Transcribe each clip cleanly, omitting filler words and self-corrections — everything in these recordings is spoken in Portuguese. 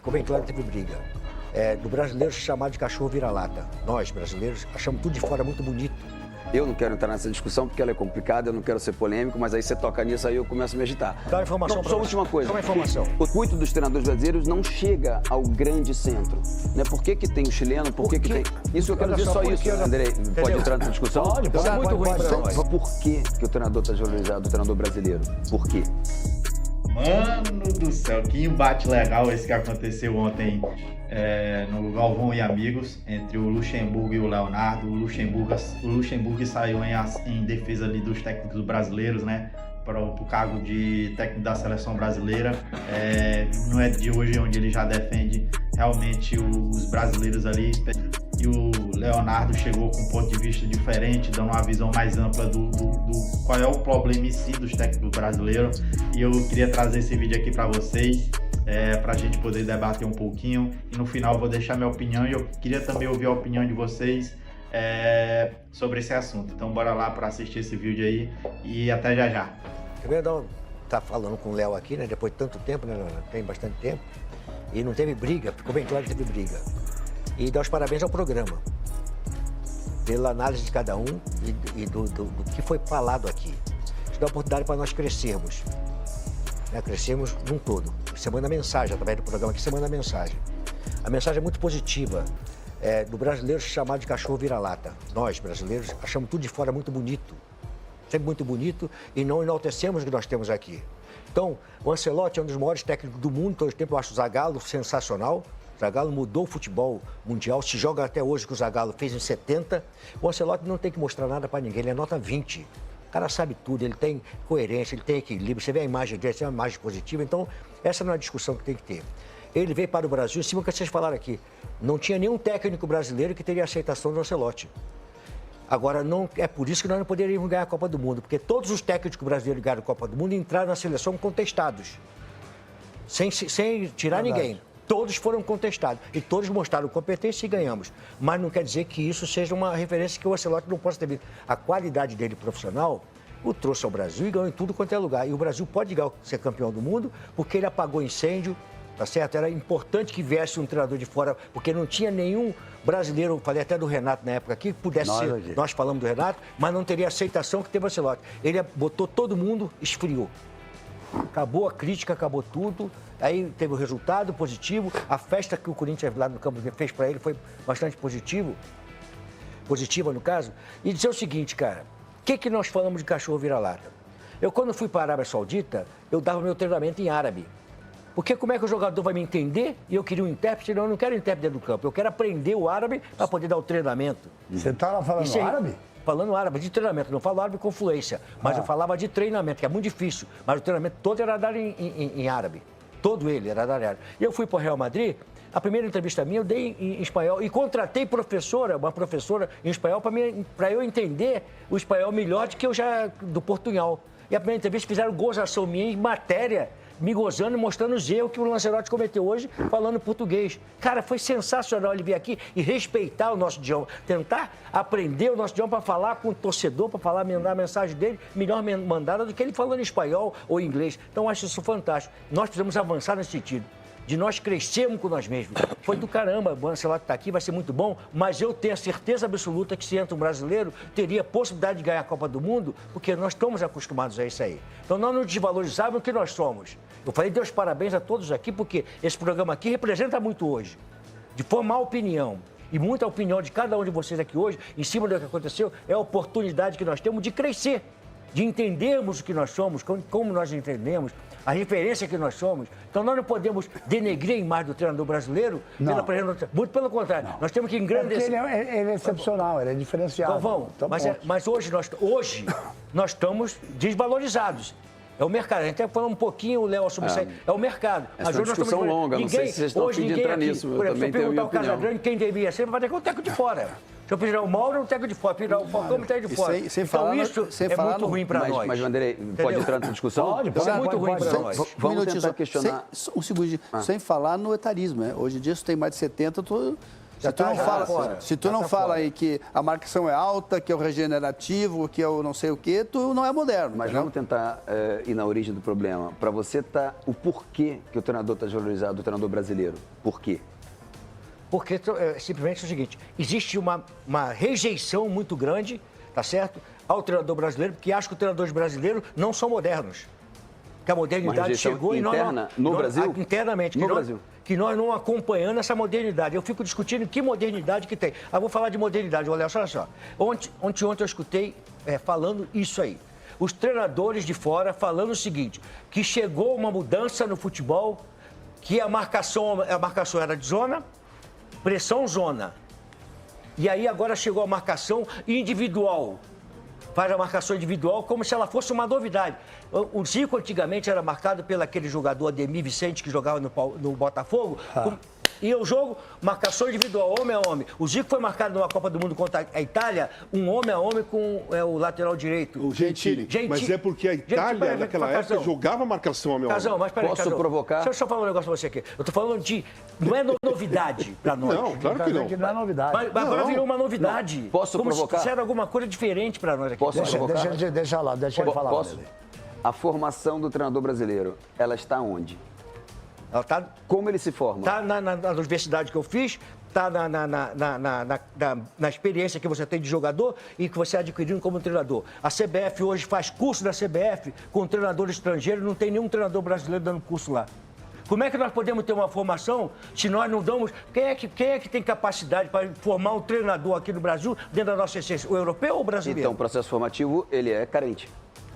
Ficou bem claro que teve briga. Do brasileiro se chamar de cachorro vira-lata. Nós, brasileiros, achamos tudo de fora muito bonito. Eu não quero entrar nessa discussão porque ela é complicada, eu não quero ser polêmico, mas aí você toca nisso, aí eu começo a me agitar. Dá uma informação não, pra só você. última coisa. Só uma informação. O intuito dos treinadores brasileiros não chega ao grande centro. Né? Por que tem o chileno? Por que tem... Isso eu quero dizer só isso. Andrei, pode entrar nessa discussão? Pode, é muito ruim pra nós. Por que o treinador está desvalorizado, o treinador brasileiro? Por quê? Mano do céu, que embate legal esse que aconteceu ontem no Galvão e Amigos, entre o Luxemburgo e o Leonardo. O Luxemburgo saiu em defesa ali dos técnicos brasileiros, né? Para o cargo de técnico da seleção brasileira. Não é de hoje onde ele já defende realmente os brasileiros ali. E o Leonardo chegou com um ponto de vista diferente, dando uma visão mais ampla do qual é o problema em si dos técnicos brasileiros. E eu queria trazer esse vídeo aqui para vocês, para a gente poder debater um pouquinho. E no final eu vou deixar minha opinião e eu queria também ouvir a opinião de vocês sobre esse assunto. Então bora lá para assistir esse vídeo aí e até já já. Primeiro, tá falando com o Léo aqui, né? Depois de tanto tempo, né? Tem bastante tempo. E não teve briga, ficou bem claro que teve briga. E dar os parabéns ao programa, pela análise de cada um e do que foi falado aqui. Isso dá oportunidade para nós crescermos, né? Crescermos num todo. Você manda mensagem através do programa aqui, você manda mensagem. A mensagem é muito positiva, do brasileiro se chamar de cachorro vira-lata. Nós, brasileiros, achamos tudo de fora muito bonito, sempre muito bonito, e não enaltecemos o que nós temos aqui. Então, o Ancelotti é um dos maiores técnicos do mundo, todo o tempo eu acho o Zagallo sensacional. O Zagallo mudou o futebol mundial, se joga até hoje que o Zagallo fez em 70. O Ancelotti não tem que mostrar nada para ninguém, ele é nota 20. O cara sabe tudo, ele tem coerência, ele tem equilíbrio. Você vê a imagem dele, você vê uma imagem positiva. Então, essa não é a discussão que tem que ter. Ele veio para o Brasil, em cima do que vocês falaram aqui. Não tinha nenhum técnico brasileiro que teria aceitação do Ancelotti. Agora, não é por isso que nós não poderíamos ganhar a Copa do Mundo, porque todos os técnicos brasileiros que ganharam a Copa do Mundo entraram na seleção contestados, sem tirar ninguém. Todos foram contestados e todos mostraram competência e ganhamos. Mas não quer dizer que isso seja uma referência que o Ancelotti não possa ter visto. A qualidade dele profissional o trouxe ao Brasil e ganhou em tudo quanto é lugar. E o Brasil pode ser campeão do mundo porque ele apagou incêndio, tá certo? Era importante que viesse um treinador de fora, porque não tinha nenhum brasileiro, eu falei até do Renato na época aqui, que pudesse ser, nós falamos do Renato, mas não teria aceitação que teve o Ancelotti. Ele botou todo mundo, esfriou. Acabou a crítica, acabou tudo. Aí teve o resultado positivo. A festa que o Corinthians lá no campo fez para ele foi bastante positiva no caso. E dizer o seguinte, cara, o que nós falamos de cachorro vira-lata? Eu, quando fui para a Arábia Saudita, eu dava meu treinamento em árabe. Porque como é que o jogador vai me entender? E eu queria um intérprete, não, eu não quero intérprete dentro do campo. Eu quero aprender o árabe para poder dar o treinamento. Você está lá falando árabe? Falando árabe, de treinamento. Não falo árabe com fluência, mas eu falava de treinamento, que é muito difícil. Mas o treinamento todo era dado em árabe. Todo ele era dado em árabe. E eu fui para o Real Madrid, a primeira entrevista minha eu dei em espanhol e contratei uma professora em espanhol para eu entender o espanhol melhor do que eu já do portunhol. E a primeira entrevista fizeram gozação minha em matéria, me gozando e mostrando os erros que o Lancelotti cometeu hoje falando português. Cara, foi sensacional ele vir aqui e respeitar o nosso idioma, tentar aprender o nosso idioma para falar com o torcedor, para mandar a mensagem dele melhor mandada do que ele falando espanhol ou inglês. Então, eu acho isso fantástico. Nós precisamos avançar nesse sentido, de nós crescermos com nós mesmos. Foi do caramba, o Ancelotti está aqui, vai ser muito bom, mas eu tenho a certeza absoluta que se entra um brasileiro, teria possibilidade de ganhar a Copa do Mundo, porque nós estamos acostumados a isso aí. Então, nós não desvalorizávamos o que nós somos. Eu falei, Deus parabéns a todos aqui, porque esse programa aqui representa muito hoje, de formar opinião. E muita opinião de cada um de vocês aqui hoje, em cima do que aconteceu, é a oportunidade que nós temos de crescer, de entendermos o que nós somos, como nós entendemos, a referência que nós somos. Então, nós não podemos denegrir a imagem do treinador brasileiro pela presença. Muito pelo contrário, nós temos que engrandecer. Ele é excepcional, ele é diferenciado. Galvão, mas hoje nós estamos desvalorizados. É o mercado. A gente até falou um pouquinho, o Léo, sobre isso aí. É o mercado. Essa é uma discussão longa, não sei se vocês estão a fim de entrar nisso. Por exemplo, se eu perguntar o Casagrande quem devia ser, vai ter que o técnico de fora. Se eu pedir o Mauro, o técnico de fora. Pedir o Falcão, o técnico de fora. Então isso é muito ruim para nós. Mas, Vanderlei, pode entrar nessa discussão? Pode, é muito ruim para nós. Vamos tentar questionar. Um segundinho, sem falar no etarismo, né? Hoje em dia, se tem mais de 70, Se tu não fala aí que a marcação é alta, que é o regenerativo, que é o não sei o quê, tu não é moderno. Mas vamos tentar ir na origem do problema. Para você, o porquê que o treinador está desvalorizado, o treinador brasileiro? Por quê? Porque simplesmente é o seguinte, existe uma rejeição muito grande, tá certo, ao treinador brasileiro, porque acha que os treinadores brasileiros não são modernos. Que a modernidade chegou e nós... no Brasil? Internamente. No Brasil. Que nós não acompanhando essa modernidade. Eu fico discutindo que modernidade que tem. Vou falar de modernidade, olha só. Ontem eu escutei falando isso aí. Os treinadores de fora falando o seguinte, que chegou uma mudança no futebol, que a marcação era de zona, pressão zona. E aí agora chegou a marcação individual. Faz a marcação individual como se ela fosse uma novidade. O Zico antigamente era marcado pelo aquele jogador Ademir Vicente que jogava no Botafogo. E o jogo, marcação individual, homem a homem. O Zico foi marcado numa Copa do Mundo contra a Itália, um homem a homem com o lateral direito. O Gentili. Mas é porque a Itália, naquela época, jogava marcação homem a homem. Mas peraí, Posso provocar? Deixa eu só falar um negócio pra você aqui. Eu tô falando de... Não é novidade pra nós. Não, claro que não. Não é novidade. Mas agora virou uma novidade. Posso como provocar? Se fizeram alguma coisa diferente pra nós aqui. Posso provocar? Deixa ele falar. Posso? A formação do treinador brasileiro, ela está onde? Ela tá... Como ele se forma? Está na universidade que eu fiz, está na experiência que você tem de jogador e que você adquiriu como treinador. A CBF hoje faz curso da CBF com treinador estrangeiro, não tem nenhum treinador brasileiro dando curso lá. Como é que nós podemos ter uma formação se nós não damos... Quem é que tem capacidade para formar um treinador aqui no Brasil dentro da nossa essência? O europeu ou o brasileiro? Então, o processo formativo, ele é carente.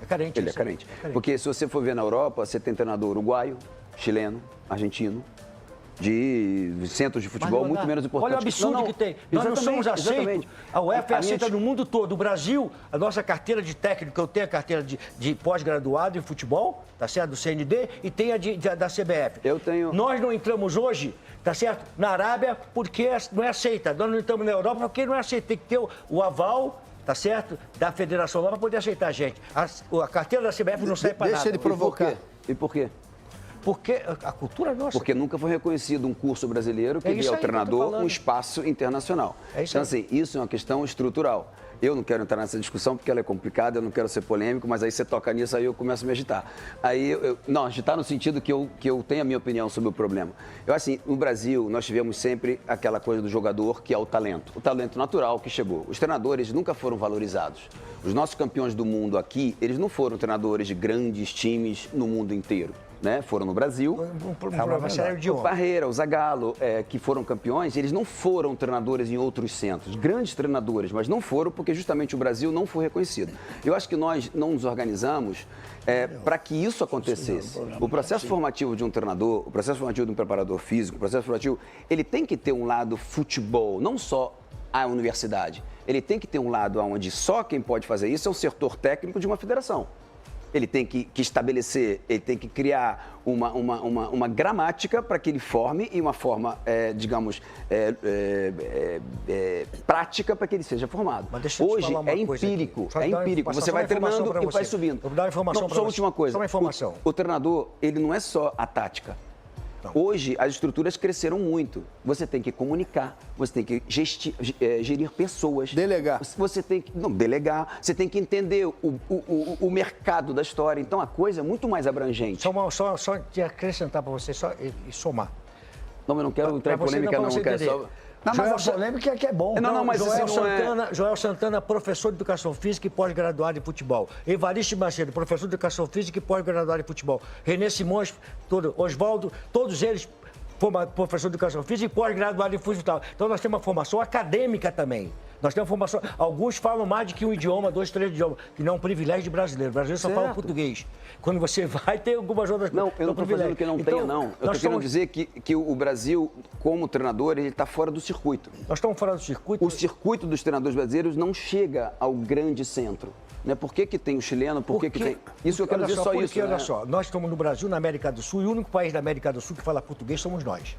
É carente. Ele é carente. Porque se você for ver na Europa, você tem treinador uruguaio, chileno, argentino, de centros de futebol muito menos importantes. Olha o absurdo que tem. Nós não somos aceitos. A UEFA é aceita no mundo todo. O Brasil, a nossa carteira de técnico, eu tenho a carteira de pós-graduado em futebol, tá certo? Do CND, e tem a da CBF. Eu tenho... Nós não entramos hoje, tá certo? Na Arábia, porque não é aceita. Nós não entramos na Europa porque não é aceita. Tem que ter o aval, tá certo? Da federação lá para poder aceitar a gente. A carteira da CBF não serve para nada. Deixa ele provocar. E por quê? Porque a cultura é nossa. Porque nunca foi reconhecido um curso brasileiro que dê ao treinador um espaço internacional. Então, assim, isso é uma questão estrutural. Eu não quero entrar nessa discussão porque ela é complicada, eu não quero ser polêmico, mas aí você toca nisso, aí eu começo a me agitar. Não, agitar no sentido que eu tenho a minha opinião sobre o problema. Eu, assim, no Brasil, nós tivemos sempre aquela coisa do jogador que é o talento natural que chegou. Os treinadores nunca foram valorizados. Os nossos campeões do mundo aqui, eles não foram treinadores de grandes times no mundo inteiro. Né? Foram no Brasil. O Parreira, o Zagallo, que foram campeões, eles não foram treinadores em outros centros, grandes treinadores, mas não foram porque justamente o Brasil não foi reconhecido. Eu acho que nós não nos organizamos para que isso acontecesse. O processo formativo de um treinador, o processo formativo de um preparador físico, o processo formativo, ele tem que ter um lado futebol, não só a universidade. Ele tem que ter um lado onde só quem pode fazer isso é o setor técnico de uma federação. Ele tem que estabelecer, ele tem que criar uma gramática para que ele forme e uma forma, digamos, prática para que ele seja formado. Hoje é empírico, Você vai treinando e vai subindo. Vou dar uma informação para você. Só a última coisa. Só uma informação. O treinador, ele não é só a tática. Hoje, as estruturas cresceram muito. Você tem que comunicar, você tem que gerir pessoas. Delegar. Você tem que delegar, você tem que entender o mercado da história. Então, a coisa é muito mais abrangente. Só de acrescentar para você e somar. Não, eu não quero entrar em polêmica, não. Quero só... Não, mas a polêmica é que é bom. Mas Joel Santana, professor de Educação Física e pós-graduado em futebol. Evaristo Macedo, professor de Educação Física e pós-graduado em futebol. René Simões, Oswaldo, todos eles professor de Educação Física e pós-graduado em futebol. Então, nós temos uma formação acadêmica também. Nós temos formação... Alguns falam mais de que um idioma, 2, 3 idiomas, que não é um privilégio de brasileiro. O brasileiro só fala português. Quando você vai, tem algumas outras coisas. Não, eu não estou falando que não tenha, não. Eu estou querendo dizer que o Brasil, como treinador, ele está fora do circuito. Nós estamos fora do circuito. O circuito dos treinadores brasileiros não chega ao grande centro. Né? Por que tem o chileno? Por que tem... Isso eu quero dizer só isso. Olha só, nós estamos no Brasil, na América do Sul, e o único país da América do Sul que fala português somos nós.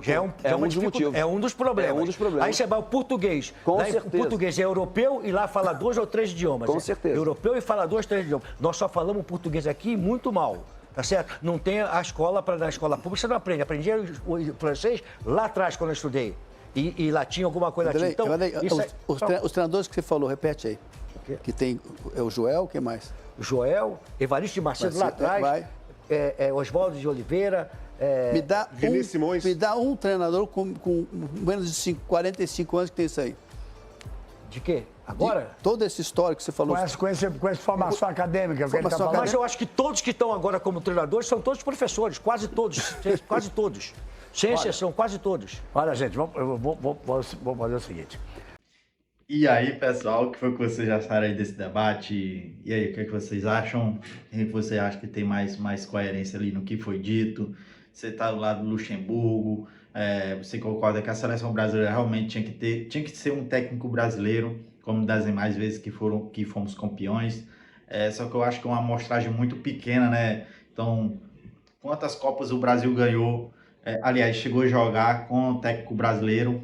É um dos motivos. É um dos problemas. É um dos problemas. Aí você vai o português. Com certeza. O português é europeu e lá fala 2 ou 3 idiomas. Com certeza. Europeu e fala 2, 3 idiomas. Nós só falamos português aqui muito mal. Tá certo? Não tem a escola, na escola pública você não aprende. Aprendi o francês lá atrás, quando eu estudei. E lá tinha alguma coisa latim. Então, os treinadores que você falou, repete aí. Que tem o Joel, quem mais? Joel, Evaristo de Macedo lá atrás, Oswaldo de Oliveira. Me dá um treinador com menos de 45 anos que tem isso aí. De quê? Agora? Todo esse histórico que você falou. Com essa formação acadêmica. Mas eu acho que todos que estão agora como treinadores são todos professores, quase todos. Quase todos. Sem exceção, quase todos. Olha, gente, vou fazer o seguinte. E aí, pessoal, o que foi que vocês acharam aí desse debate? E aí, o que é que vocês acham? Quem você acha que tem mais coerência ali no que foi dito? Você está do lado do Luxemburgo? Você concorda que a seleção brasileira realmente tinha que ser um técnico brasileiro, como das demais vezes que fomos campeões? Só que eu acho que é uma amostragem muito pequena, né? Então, quantas Copas o Brasil ganhou? Aliás, chegou a jogar com o técnico brasileiro,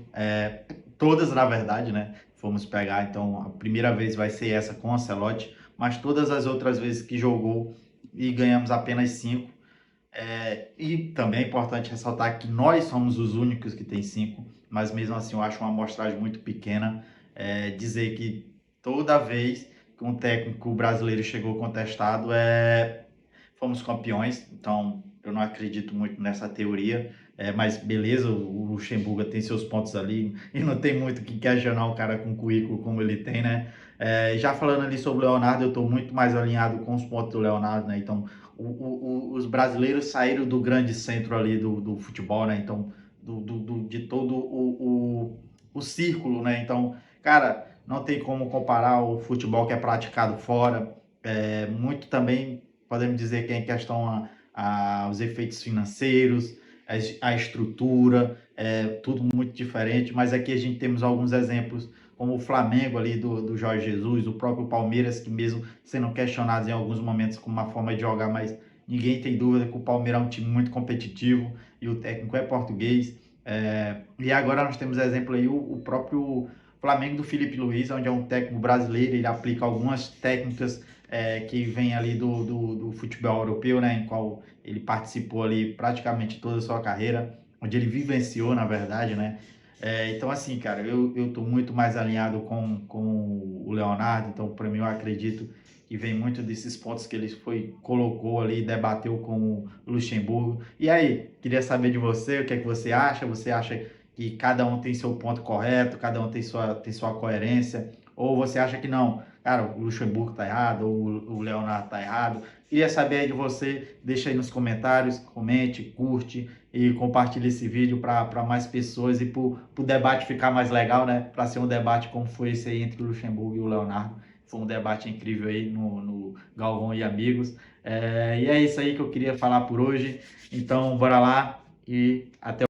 todas na verdade, né? Fomos pegar, então a primeira vez vai ser essa com o Ancelotti, mas todas as outras vezes que jogou e ganhamos apenas 5. E também é importante ressaltar que nós somos os únicos que tem 5, mas mesmo assim eu acho uma amostragem muito pequena dizer que toda vez que um técnico brasileiro chegou contestado, fomos campeões, então eu não acredito muito nessa teoria. Mas beleza, o Luxemburgo tem seus pontos ali e não tem muito o que questionar um cara com currículo como ele tem, né? Já falando ali sobre o Leonardo, eu estou muito mais alinhado com os pontos do Leonardo, né? Então, os brasileiros saíram do grande centro ali do futebol, né? Então, de todo o círculo, né? Então, cara, não tem como comparar o futebol que é praticado fora. Muito também, podemos dizer que é em questão aos efeitos financeiros, a estrutura, tudo muito diferente, mas aqui a gente temos alguns exemplos, como o Flamengo ali do Jorge Jesus, o próprio Palmeiras, que mesmo sendo questionados em alguns momentos com uma forma de jogar, mas ninguém tem dúvida que o Palmeiras é um time muito competitivo e o técnico é português. E agora nós temos exemplo aí o próprio Flamengo do Felipe Luiz, onde é um técnico brasileiro, ele aplica algumas técnicas que vem ali do futebol europeu, né, em qual ele participou ali praticamente toda a sua carreira, onde ele vivenciou, na verdade, né. Então, assim, cara, eu estou muito mais alinhado com o Leonardo, então, para mim, eu acredito que vem muito desses pontos que ele colocou ali, debateu com o Luxemburgo. E aí, queria saber de você, o que é que você acha? Você acha que cada um tem seu ponto correto, cada um tem sua coerência? Ou você acha que não, cara, o Luxemburgo tá errado, ou o Leonardo tá errado? Queria saber aí de você, deixa aí nos comentários, comente, curte e compartilhe esse vídeo para mais pessoas e para o debate ficar mais legal, né? Para ser um debate como foi esse aí entre o Luxemburgo e o Leonardo. Foi um debate incrível aí no Galvão e Amigos. E é isso aí que eu queria falar por hoje. Então, bora lá e até